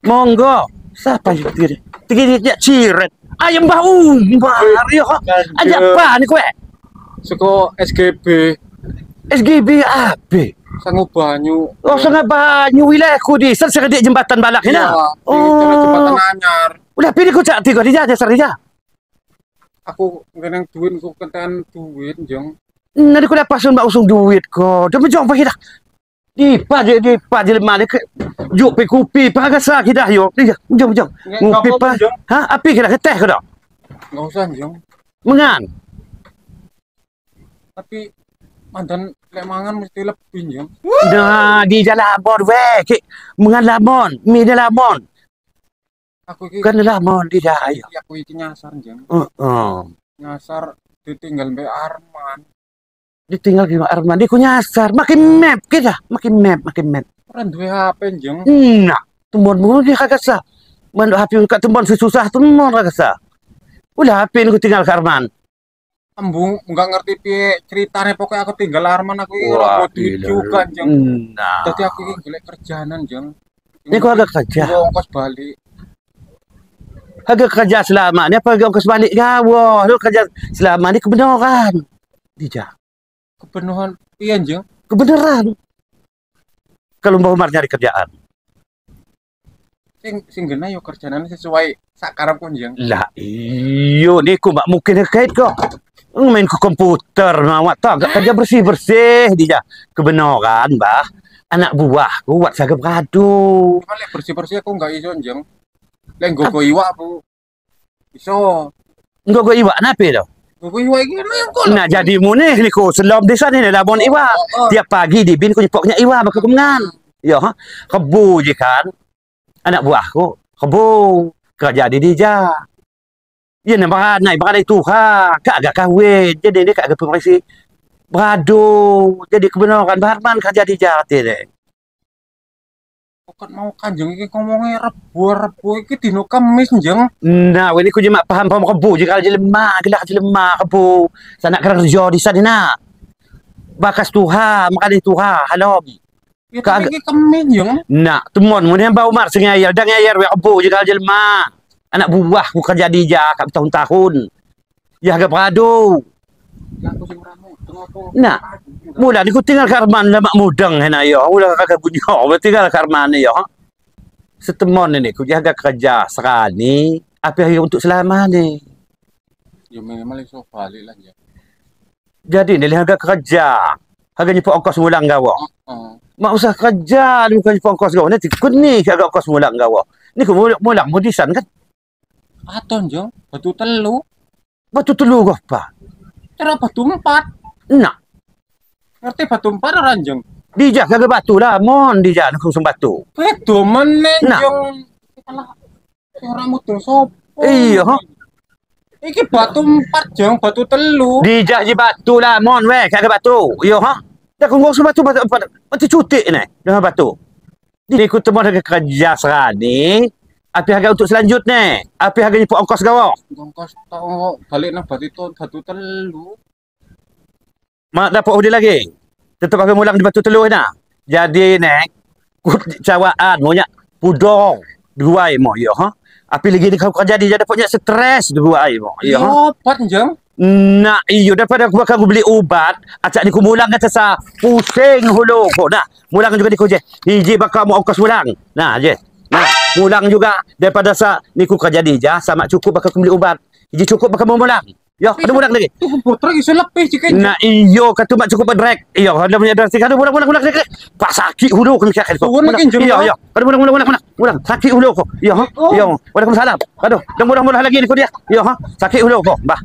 Monggo. Siapa yang tiri? Tiri dia ciret. Ayam bau. Mario. Ajak apa ni kowe? Seko SGB. SGB apa? Sangu Banyu. Oh, sangat banyak wilayahku di selesai di jembatan balak ni nah. Oh, jembatan anyar. Udah pilih ku cak tiga dia dasar dia. Aku ngeneng duit ku kenten duit, Jong. Nanti ku dapat mbak usung duit ko. Dia menjong pagi dah. Di pa je lemah ni ke. Juk pe kopi pa agak sakit dah yo. Jom. Ngopi pa. Ha, api kena ke teh ke dak? Enggak usah, Jong. Mengan. Tapi mantan lek mangan mesti lebih, Jong. Nah, di jalan labon weh. Mengan labon, mi dia labon. Aku iki Kan labon di dah ayo. aku iki nyasar, Jong. Nyasar ditinggal Mbak Arman. Ditinggal di Arman di ku nyasar. Makin map kita, makin map. Ora duwe HP, Jong. Nah, tumbon mulu dia kagak sah. Manduk HP kat tumbon susah tumbon kagak sah. Udah HP ni ku tinggal ke Arman. Embung enggak ngerti piye ceritane pokoknya aku tinggal Arman aku iki ora mau duit juga, Jong. Nah. Dadi aku iki golek kerjaanan, Jong. Ini ku agak kerja. Ongkos balik. Agak kerja selama ni apa ongkos balik gawa. Lu kerja selama ni kebenaran. Dijak. Kepenuhan piye, Jong? Kebenaran. Kalau Mbak Umar nyari kerjaan. Sing gena yo kerjaan sesuai sak karepku, Jong. Lah iyo ni ku mak mungkin kait kok. Main ke komputer mawat tak agak kerja bersih dia. Kebenaran, Mbah. Anak buah ku buat sagap radu. Lek bersih-bersih aku enggak iso, Jong. Lek nggogo iwak aku iso. Engko go iwak nape dah? Nggogo iwak iki yang kok. Nak jadi muneh ni ku selom desa ni labon iwak. Tiap pagi di bin ku nyepoknya iwak baka kemengan. Ya ha. Kebu je kan. Anak buahku kebu kerja di dia. Ya nak naik itu ha. Kak agak kahwin. Jadi dia kak agak pengresi. Beradu. Jadi kebenaran Barman kerja di Jati deh. Kok mau Kanjeng iki ngomongnya rebo iki dino Kamis, Jeng. Nah, ini ku je mak paham kebu je kalau je lemah, gelak je lemah kebu. Sanak kerja di sana. Bakas Tuhan, makan Tuhan, halom. Ya tapi iki Kamis, Jeng. Nah, temuan mun yang bau mar sengayar dan ngayar we kebu je kalau je lemah. Anak buah ku kerja di ja kat tahun-tahun. Ya agak beradu. Nah, mula ni ku tinggal Karman lemak mudeng hena yo. Mula kagak bunyo, tinggal Karman yo. Setemon ni ku jaga kerja serani, apa hari untuk selama ni. Ya minimal iso balik lah ya. Jadi ni harga kerja. Harga nyepok ongkos mulang gawa. Mak usah kerja ni bukan nyepok ongkos gawa. Nanti ku ni harga ongkos mulang gawa. Ni ku mulang mudisan kan. Aton, Jong. Batu telu. Batu telu kau apa? Cara batu 4. Nak. Ngerti batu 4 ora, Jong? Dijak kagak batu lah, mon dijak nak usung batu. Bedo meneh, Jong. Alah, ora mudeng sopo. Iya, ha. Iki batu 4, Jong, batu telu. Dijak je batu lah, mon weh, kagak batu. Iya, ha. Dah ku ngosong batu mati cutik ni dengan batu. Jadi ku temu dengan kerja serani. Apa harga untuk selanjutnya? Apa harga nyepok ongkos gawa? Ongkos tau balik nang batu telu. Mak dapat order lagi. Tetap akan mulang di batu telu na. Jadi nek ku cawaan monya pudong dua ai mo yo ha. Api lagi ni kau kerja dia dapatnya stres dua ai mo. Ya obat, Jeng. Nah, iyo daripada aku bakal beli obat, acak ni ku mulang kata sa pusing hulu ko. Nah, mulang juga di ku je. Hiji bakal mau ongkos mulang. Nah, je. Nah, mulang juga daripada sa ni ku kerja di ja sama cukup bakal ku beli obat. Hiji cukup bakal mau mulang. Yo, ada mulang lagi. Tu komputer iso lebih jika. Nah, iyo kata mak cukup bedrek. Iyo, ada punya drastik ada mulang lagi. Pak sakit hulu ku mikir ko. Iyo, iyo. Ada mulang. Sakit hulu ko. Iyo, ha. Iyo. Waalaikumsalam. Aduh, dah mulang lagi ni ku dia. Iyo, ha. Sakit hulu ko. Bah.